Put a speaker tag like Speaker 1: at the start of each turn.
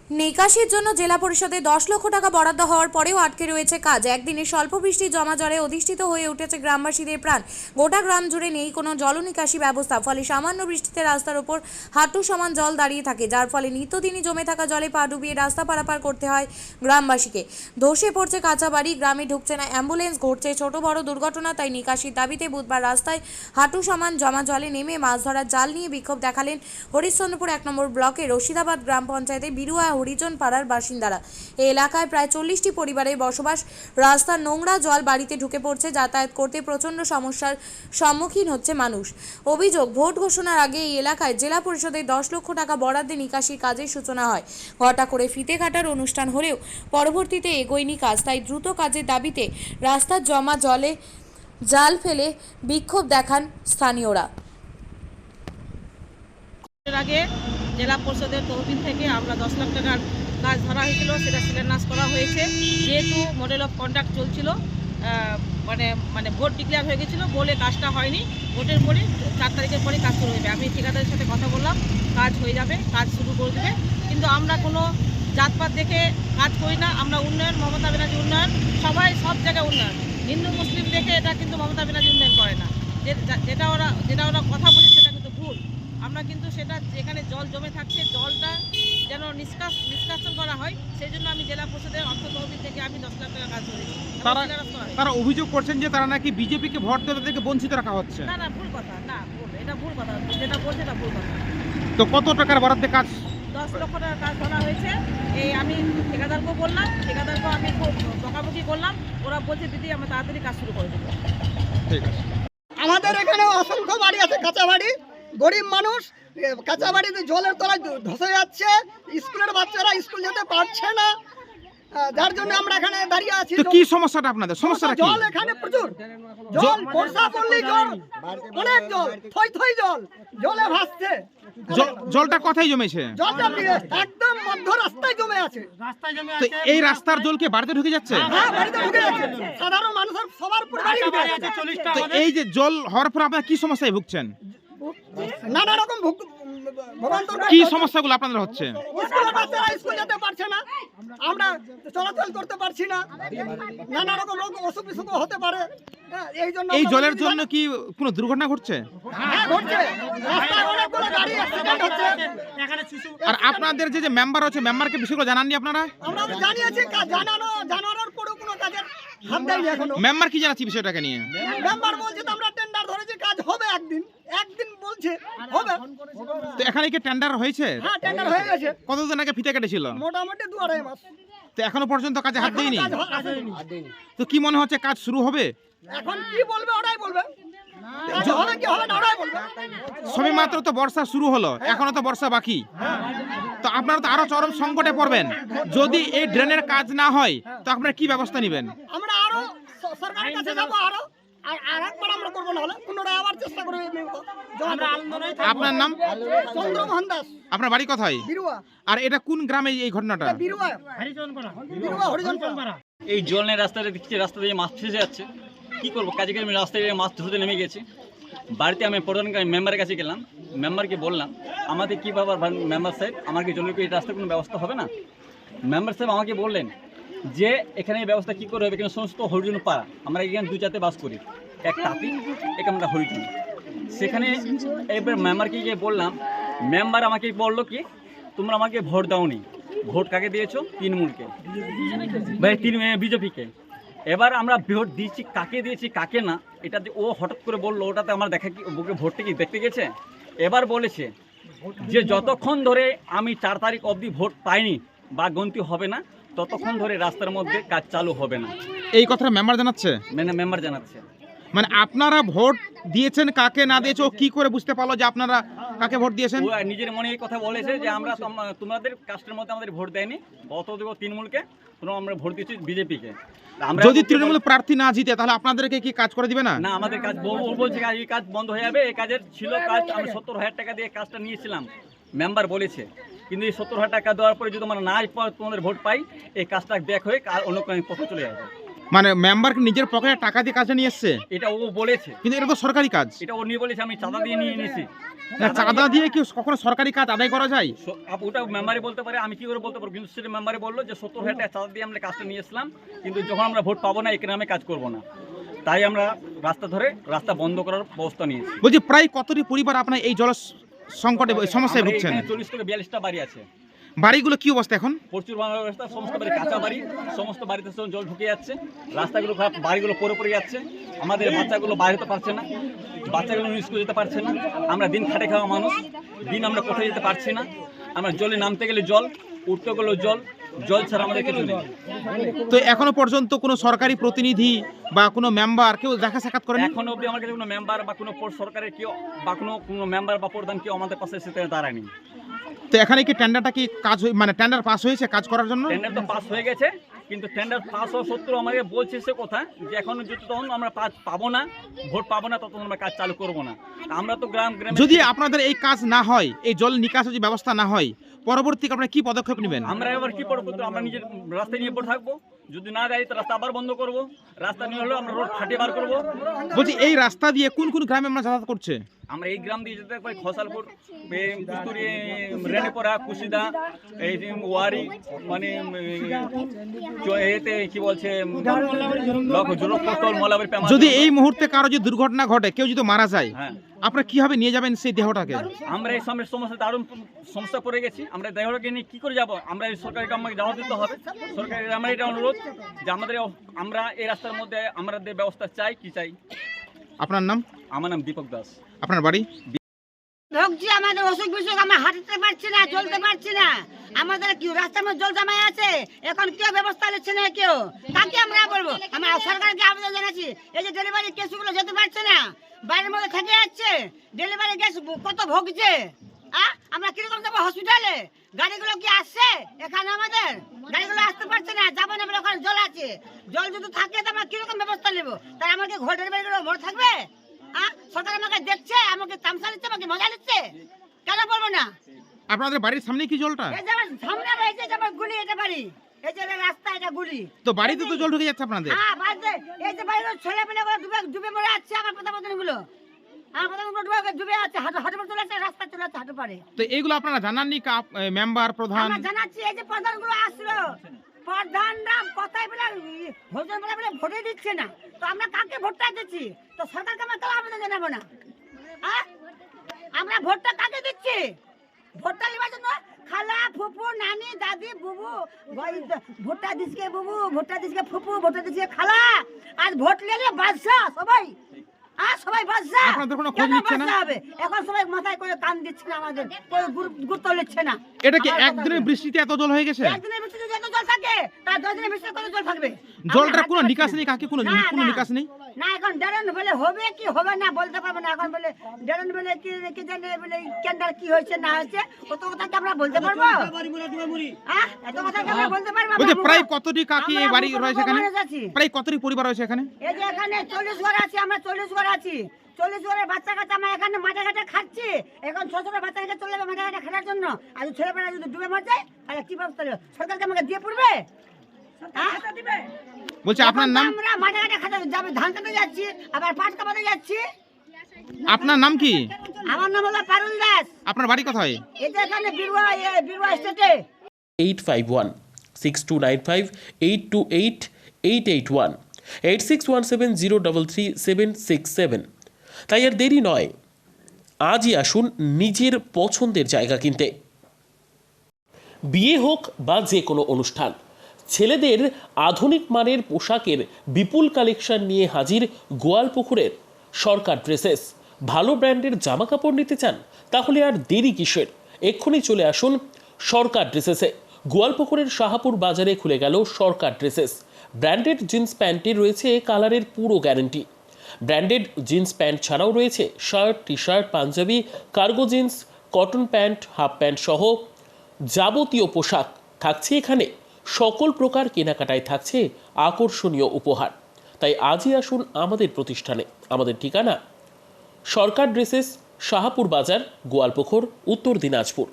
Speaker 1: নিকাশির জন্য জেলা পরিষদে 10 লক্ষ টাকা বরাদ্দ হওয়ার পরেও আটকে রয়েছে কাজ। একদিনে স্বল্প বৃষ্টির জমা জলে অধিষ্ঠিত হয়ে উঠেছে গ্রামবাসীদের প্রাণ। গোটা গ্রাম জুড়ে নেই কোনো জলনিকাশি ব্যবস্থা, ফলে সামান্য বৃষ্টিতে রাস্তার ওপর হাঁটু সমান জল দাঁড়িয়ে থাকে, যার ফলে নিত্যদিনই জমে থাকা জলে পা ডুবিয়ে রাস্তা পারাপার করতে হয় গ্রামবাসীকে। ধসে পড়ছে কাঁচা বাড়ি, গ্রামে ঢুকছে না অ্যাম্বুলেন্স, ঘটছে ছোট বড় দুর্ঘটনা। তাই নিকাশির দাবিতে বুধবার রাস্তায় হাঁটু সমান জমা জলে নেমে মাছ ধরার জাল নিয়ে বিক্ষোভ দেখালেন হরিশ্চন্দ্রপুর 1 নম্বর ব্লকের রশিদাবাদ গ্রাম পঞ্চায়েতের বিরুয়া হরিজন পাড়ার বাসিন্দারা। এই এলাকায় প্রায় 40টি পরিবারের বসবাস। রাস্তার নোংরা জল বাড়িতে ঢুকে পড়ছে, যাতায়াত করতে প্রচণ্ড সমস্যার সম্মুখীন হচ্ছে মানুষ। অভিযোগ, ভোট ঘোষণার আগে এই এলাকায় জেলা পরিষদের 10 লক্ষ টাকা বরাদ্দে নিকাশির কাজের সূচনা হয়। ঘটা করে ফিতে কাটার অনুষ্ঠান হলেও পরবর্তীতে এগোয়নি কাজ। তাই দ্রুত কাজের দাবিতে রাস্তার জমা জলে জাল ফেলে বিক্ষোভ দেখান স্থানীয়রা।
Speaker 2: এর আগে জেলা পরিষদের তহবিল থেকে আমরা 10 লাখ টাকার কাজ ধরা হয়েছিল, সেটা শিলান্যাস করা হয়েছে। যেহেতু মডেল অফ কন্ডাক্ট চলছিল, মানে ভোট ডিক্লেয়ার হয়ে গেছিলো বলে কাজটা হয়নি। ভোটের পরে 4 তারিখের পরে কাজ শুরু হবে। আমি ঠিকাদারের সাথে কথা বললাম, কাজ হয়ে যাবে, কাজ শুরু করে দেবে। কিন্তু আমরা কোনো জাতপাত দেখে কাজ করি না। আমরা উন্নয়ন, মমতা ব্যানার্জি উন্নয়ন, সবাই সব জায়গায় উন্নয়ন। হিন্দু মুসলিম দেখে এটা কিন্তু মমতা ব্যানার্জি উন্নয়ন করে না। যেটা ওরা কথা বলে সেটা কিন্তু ভুল। আমরা কিন্তু সেটা যেখানে জল জমে থাকছে, জলটা যেন নিষ্কাশন করা হয়, সেই জন্য আমি জেলা পরিষদের অর্থ তহবিল থেকে আমি 10 লাখ টাকা কাজ করেছি।
Speaker 3: তারা অভিযোগ করছেন যে তারা নাকি বিজেপিকে ভোট দেওয়া থেকে বঞ্চিত রাখা হচ্ছে।
Speaker 2: না, ভুল কথা, না ভুল, এটা ভুল কথা, যেটা বলছে এটা ভুল কথা।
Speaker 3: তো কত টাকার বরাদ্দে কাজ?
Speaker 2: 10 লক্ষ টাকার কাজ ধরা হয়েছে। এই আমি ঠিকাদারকেও বললাম, ঠিকাদারকেও আমি খুব বকাবকি করলাম। ওরা বলছে দিদি আমরা তাড়াতাড়ি কাজ শুরু করে দেবো।
Speaker 3: ঠিক আছে।
Speaker 4: আমাদের এখানে অসংখ্য বাড়ি আছে, কাঁচা বাড়ি, গরিব মানুষ। কাঁচা বাড়িতে জলের তলায় ধসে যাচ্ছে, স্কুলের বাচ্চারা স্কুল যেতে পারছে না, যার জন্য আমরা এখানে দাঁড়িয়ে আছি।
Speaker 3: তো কি সমস্যাটা আপনাদের? সমস্যাটা কি?
Speaker 4: জল এখানে প্রচুর জল, বর্ষা পড়লেই জল, অনেক জল, থই থই জল, জলে ভাসছে।
Speaker 3: জলটা কোথায় জমেছে?
Speaker 4: জলটা একদম মধ্য রাস্তায় জমে আছে।
Speaker 3: তো এই রাস্তার জল কি বাড়িতে ঢুকে যাচ্ছে?
Speaker 4: হ্যাঁ, বাড়িতে ঢুকে যাচ্ছে, সাধারণ মানুষের সবার উপর বাড়ি ঢুকে যাচ্ছে।
Speaker 3: তো এই যে জল হওয়ার পর আপনারা কি সমস্যায় ভুগছেন?
Speaker 4: নানা রকম ভোগান্তর।
Speaker 3: কি সমস্যাগুলো আপনাদের হচ্ছে?
Speaker 4: স্কুলের বাচ্চারা স্কুল যেতে পারছে না, আমরা চলাচল করতে পারছি না, নানা রকম রোগ অসুখ বিসুখ হতে পারে। এই জন্য
Speaker 3: এই জলের জন্য কি কোনো দুর্ঘটনা ঘটছে?
Speaker 4: হ্যাঁ, ঘটছে। রাস্তায় অনেকগুলো গাড়ি অ্যাক্সিডেন্ট হচ্ছে।
Speaker 3: আর আপনাদের যে মেম্বার আছে, মেম্বারকে বিষয়গুলো জানাননি আপনারা?
Speaker 4: আমরা জানিয়েছি, জানানোর পরেও কোনো কাজের হাত দেয়নি এখনো।
Speaker 3: মেম্বার কি জানাচ্ছি বিষয়টাকে নিয়ে?
Speaker 4: মেম্বার বলছে তো আমরা টেন্ডার ধরেছি, কাজ হবে একদিন বলছে হবে।
Speaker 3: তো এখানে কি টেন্ডার হয়েছে?
Speaker 4: হ্যাঁ, টেন্ডার হয়ে গেছে।
Speaker 3: কতদিন আগে ফিতে কেটেছিল?
Speaker 4: মোটামুটি 2-2.5 মাস।
Speaker 3: তো এখনো পর্যন্ত কাজে হাত দেয়নি।
Speaker 4: কাজ হয়নি।
Speaker 3: তো কি মনে হচ্ছে কাজ শুরু হবে?
Speaker 4: এখন কি বলবে ওরাই বলবে, কাজ হবে কি হবে না ওরাই বলবে।
Speaker 3: সবে মাত্র তো বর্ষা শুরু হলো, এখনো তো বর্ষা বাকি। তো আপনারা তো আরো চরম সংকটে পড়বেন যদি এই ড্রেনের কাজ না হয়। তো আপনারা কি ব্যবস্থা নেবেন?
Speaker 4: আমরা আরো সরকারের কাছে যাবো, আর একবার আমরা করবো, না হলে পুনরায় আবার চেষ্টা করবো।
Speaker 3: আপনার নাম?
Speaker 4: চন্দ্রমোহন দাস।
Speaker 3: আপনার বাড়ি কোথায়?
Speaker 4: বিরুয়া।
Speaker 3: আর এটা কোন গ্রামে এই ঘটনাটা?
Speaker 4: বিরুয়া হরিজন পাড়া।
Speaker 5: এই জল নেই রাস্তাটা, দেখছি রাস্তা দিয়ে মাছ ফেসে যাচ্ছে। কি করবো, কাজে আমি রাস্তায় মাছ ধরতে নেমে গেছি। বাড়িতে আমি প্রধান মেম্বারের কাছে গেলাম, মেম্বারকে বললাম আমাদের কী ব্যাপার মেম্বার সাহেব, আমার কি জলের এই রাস্তায় কোনো ব্যবস্থা হবে না? মেম্বার সাহেব আমাকে বললেন যে এখানে এই ব্যবস্থা কী করে হবে, এখানে সমস্ত হরিজন পাড়া, আমরা এখানে 2-4তে বাস করি, এক তাঁতি, এক আমরা হরিজন। সেখানে এবার মেম্বারকে গিয়ে বললাম, মেম্বার আমাকে বললো কি তোমরা আমাকে ভোট দাওনি, ভোট কাকে দিয়েছো? তৃণমূলকে, ভাই বিজেপিকে। এবার আমরা ভোট দিয়েছি কাকে দিয়েছি কাকে না, এটা যে ও হঠাৎ করে বললো, ওটাতে আমার দেখা কি বুকে ভোটটা কি দেখতে গেছে? এবার বলেছে যে যতক্ষণ ধরে আমি 4 তারিখ অবধি ভোট পাইনি বা গণতি হবে না, ততক্ষণ ধরে রাস্তার মধ্যে কাজ চালু হবে না।
Speaker 3: এই কথাটা মেম্বার জানাচ্ছে?
Speaker 5: মেম্বার জানাচ্ছে।
Speaker 3: মানে আপনারা ভোট দিয়েছেন কাকে না দিয়েছো, কি করে বুঝতে পারলো যে আপনারা কাকে ভোট দিয়েছেন?
Speaker 5: ও নিজের মনে এই কথা বলেছে যে আমরা তোমাদের কাস্টের মধ্যে আমাদের ভোট দেয়নি, অত দেবো তৃণমূলকে, তোমরা আমরা ভোট দিচ্ছি বিজেপিকে।
Speaker 3: যদি তৃণমূল প্রার্থী না জিতে তাহলে আপনাদেরকে কি কাজ করে দিবে না?
Speaker 5: না, আমাদের কাজ বলছে এই কাজ বন্ধ হয়ে যাবে। এই কাজের ছিল কাজ, আমি 70,000 টাকা দিয়ে কাজটা নিয়েছিলাম, মেম্বার বলেছে। কিন্তু এই 70,000 টাকা দেওয়ার পরে যদি আমরা না তোমাদের ভোট পাই, এই কাজটা ব্যাক হয়ে অন্য পথে চলে যাবে।
Speaker 3: মানে মেম্বারকে নিজের পকেটে টাকা দিয়ে কাজে নিয়ে এসছে,
Speaker 5: এটা ও বলেছে,
Speaker 3: কিন্তু এটা তো সরকারি কাজ।
Speaker 5: এটা ও নিয়ে বলেছে আমি চাঁদা দিয়ে নিয়ে নিয়েছি।
Speaker 3: না, চাঁদা দিয়ে কি কখনো সরকারি কাজ আদায় করা যায়?
Speaker 5: ওটা মেম্বারে বলতে পারে, আমি কি করে বলতে পারবো, কিন্তু সেটা মেম্বারে বললো যে 70,000 টাকা চাঁদা দিয়ে আমরা কাজটা নিয়ে এসলাম, কিন্তু যখন আমরা ভোট পাবো না এখানে আমি কাজ করবো না, তাই আমরা রাস্তা ধরে রাস্তা বন্ধ করার ব্যবস্থা নিয়েছি।
Speaker 3: বলছি প্রায় কতটি পরিবার আপনার এই জল সংকটে সমস্যায় ভুগছেন?
Speaker 5: 40 থেকে 42টা বাড়ি আছে।
Speaker 3: বাড়িগুলো কি অবস্থা এখন?
Speaker 5: প্রচুর বাংলা ব্যবস্থা, সমস্ত বাড়ি কাঁচা বাড়ি, সমস্ত বাড়িতে জল ঢুকে যাচ্ছে, রাস্তাগুলো খারাপ, বাড়িগুলো পড়ে যাচ্ছে, আমাদের বাচ্চাগুলো বাইরে যেতে পারছে না, বাচ্চাগুলো স্কুল যেতে পারছে না, আমরা দিন খাটে খাওয়া মানুষ, দিন আমরা কোথায় যেতে পারছি না, আমরা জলে নামতে গেলে জল, উঠতে গেলেও জল, জল ছাড়া আমাদের কিছু নেই।
Speaker 3: তো এখনো পর্যন্ত কোনো সরকারি প্রতিনিধি বা কোনো মেম্বার কেউ দেখা সাক্ষাৎ করেন?
Speaker 5: এখন অবধি আমার কাছে কোনো মেম্বার বা কোনো সরকারের কেউ বা কোনো মেম্বার বা প্রধান কেউ আমাদের পাশে এসে দাঁড়ায়নি।
Speaker 3: তো এখানে কি টেন্ডারটা কি কাজ মানে টেন্ডার পাস হয়েছে কাজ করার জন্য?
Speaker 5: টেন্ডার তো পাস হয়ে গেছে, কিন্তু টেন্ডার পাস হওয়া সত্ত্বেও আমাকে বলছে সে কথা যে এখন যতক্ষণ আমরা পাবো না, ভোট পাবো না, ততক্ষণ আমরা কাজ চালু করবো না। আমরা তো গ্রামে
Speaker 3: যদি আপনাদের এই কাজ না হয়, এই জল নিকাশের যে ব্যবস্থা না হয়, পরবর্তী আপনারা কি পদক্ষেপ নেবেন?
Speaker 5: আমরা এবার কি করবো, আমরা নিজের রাস্তায় নিয়ে পড়ে থাকবো, যদি না যাই তো রাস্তা আবার বন্ধ করবো, রাস্তা নিয়ে হলেও আমরা রোড ফাটিয়ে বার করবো।
Speaker 3: বলছি এই রাস্তা দিয়ে কোন কোন গ্রামে আমরা যাতায়াত করছে?
Speaker 5: আমরা এই গ্রাম দিয়ে যেতে পারি খসালপুর, কুস্তুরি, রেনেপড়া, কুশিদা, এই ওয়ারি, মানে এতে কি বলছে মলাবাড়ি।
Speaker 3: যদি এই মুহূর্তে কারো যদি দুর্ঘটনা ঘটে, কেউ যদি মারা যায়,
Speaker 5: হ্যাঁ,
Speaker 3: আপনারা কিভাবে নিয়ে যাবেন সেই দেহটাকে?
Speaker 5: আমরা এই সমস্যা দারুণ সমস্যা পড়ে গেছি, আমরা দেহটাকে নিয়ে কি করে যাবো? আমরা এই সরকারি আমাকে জবাব দিতে হবে। সরকারের আমরা এটা অনুরোধ যে আমরা এই রাস্তার মধ্যে আমাদের ব্যবস্থা চাই। কি চাই?
Speaker 3: আপনার নাম?
Speaker 5: আমার নাম দীপক দাস।
Speaker 3: আপনার বাড়ি?
Speaker 6: ভোগছি, আমাদের অসুখ বিসুখ, আমরা হাঁটতে পারছি না, চলতে পারছি না, আমাদের কি রাস্তার মধ্যে জল জমায় আছে, এখন কেউ ব্যবস্থা নিচ্ছে না, কেউ কাকে আমরা বলবো? আমরা সরকারকে আবেদন জানাচ্ছি, এই যে ডেলিভারি কেসগুলো যেতে পারছে না, বাড়ির মধ্যে থেকে যাচ্ছে, ডেলিভারি গ্যাস কত ভোগছে, আমরা কিরকম যাবো হসপিটালে? গাড়িগুলো কি আসছে এখানে? আমাদের গাড়িগুলো আসতে পারছে না, যাবো না বলে ওখানে জল আছে, জল যদি থাকে তো আমরা কিরকম ব্যবস্থা নেবো? তাই আমাকে ঘর ডেলিভারিগুলো ভরে থাকবে? সরকার আমাকে দেখছে, আমাকে তামসা নিচ্ছে, আমাকে মজা নিচ্ছে, কেন বলবো না?
Speaker 3: আপনাদের বাড়ির সামনে কি জলটা?
Speaker 6: এই যে আমার সামনে রয়েছে, যে আমার গুলি, এটা বাড়ি, এই যে রাস্তা, এটা গুলি,
Speaker 3: তো বাড়িতে তো জল ঢুকে যাচ্ছে আপনাদের।
Speaker 6: হ্যাঁ বাড়িতে, এই যে বাড়ির ছেলেমেয়েগুলো ডুবে মরে যাচ্ছে, আমার প্রধানমন্ত্রীগুলো, আমার প্রধানমন্ত্রী ডুবে আছে, হাঁটু চলে যাচ্ছে, রাস্তা চলে যাচ্ছে হাঁটু পারে।
Speaker 3: তো এইগুলো আপনারা জানাননি মেম্বার প্রধান?
Speaker 6: আমরা জানাচ্ছি, এই যে প্রধানগুলো আসলো, প্রধানরা কথাই বলে ভোজন বলে ভোটে দিচ্ছে না, তো আমরা কাকে ভোটটা দিচ্ছি? তো সরকারকে আমরা কেউ আবেদন জানাবো না? আমরা ভোটটা কাকে দিচ্ছি? ভোটটা নেওয়ার জন্য খালা, ফুপু, নানি, দাদি, বুবু, ভোটটা দিচ্ছে বুবু, ভোটটা দিচ্ছে ফুপু, ভোটটা দিচ্ছে খালা, আর ভোট নিলে বাদশা সবাই, সবাই বাদশা।
Speaker 3: আপনাদের কোনো খোঁজ নিচ্ছে না?
Speaker 6: এখন সবাই মাথায় করে কান দিচ্ছে না, আমাদের কেউ গুরুত্ব নিচ্ছে না।
Speaker 3: এটা কি একদিনের বৃষ্টিতে এত জল হয়ে গেছে?
Speaker 6: একদিনের বৃষ্টিতে যত জল থাকে, তার 10 দিনের বৃষ্টিতে কত জল থাকবে?
Speaker 3: জলটার কোনো নিকাশ নেই, কাকে কোনো নিকাশ নেই?
Speaker 6: না, এখন ড্রেন বলে হবে কি হবে না বলতে পারবো না, এখন বলে ড্রেন বলে কি জানে বলে কেন্দ্র কি হয়েছে না হয়েছে, কত কথা কি আমরা বলতে পারবো? এত কথা কি আমরা বলতে পারবো?
Speaker 3: বলতে প্রায় কতটি কাকি এই বাড়ি রয়েছে এখানে?
Speaker 6: আছি।
Speaker 3: প্রায় কতটি পরিবার রয়েছে এখানে?
Speaker 6: এই যে এখানে 40 ঘর আছে, আমরা 40 ঘর আছি, 40 ঘরের বাচ্চা কাচ্চা আমরা এখানে মাঠে ঘাটে খাচ্ছি, এখন ছোট ছোট বাচ্চা কাচ্চা চলে যাবে মাঠে ঘাটে খাওয়ার জন্য, আর ছেলেমেয়েরা যদি ডুবে মর যায় তাহলে কি ব্যবস্থা নেবে? সরকারকে আমাকে দিয়ে পড়বে?
Speaker 3: বলছি আপনার নাম?
Speaker 6: আমরা মাঠে ঘাটে খাতে যাবে, ধান কাটতে যাচ্ছি, আবার পাট কাটাতে যাচ্ছি।
Speaker 3: আপনার নাম কি?
Speaker 6: আমার নাম হলো পারুল দাস।
Speaker 3: আপনার বাড়ি কোথায়?
Speaker 6: এটা এখানে বিরুয়া স্টেটে।
Speaker 7: 851-6295-828-881 8617033767। তাই আর দেরি নয়, আজই আসুন নিজের পছন্দের জায়গা কিনতে। বিয়ে হোক বা যে কোনো অনুষ্ঠান, ছেলেদের আধুনিক মানের পোশাকের বিপুল কালেকশন নিয়ে হাজির গোয়ালপুকুরের সরকার ড্রেসেস। ভালো ব্র্যান্ডের জামা কাপড় নিতে চান? তাহলে আর দেরি কিসের? এক্ষুনি চলে আসুন সরকার ড্রেসেসে। গোয়ালপুকুরের শাহাপুর বাজারে খুলে গেল সরকার ড্রেসেস। ব্র্যান্ডেড জিন্স প্যান্টে রয়েছে কালারের পুরো গ্যারেন্টি। ব্র্যান্ডেড জিন্স প্যান্ট ছাড়াও রয়েছে শার্ট, টি শার্ট, পাঞ্জাবি, cargo jeans, cotton pant, half pant সহ যাবতীয় পোশাক থাকছে এখানে। সকল প্রকার কেনাকাটায় থাকছে আকর্ষণীয় উপহার। তাই আজই আসুন আমাদের প্রতিষ্ঠানে। আমাদের ঠিকানা সরকার ড্রেসেস, শাহাপুর বাজার, গোয়ালপুকুর, উত্তর দিনাজপুর।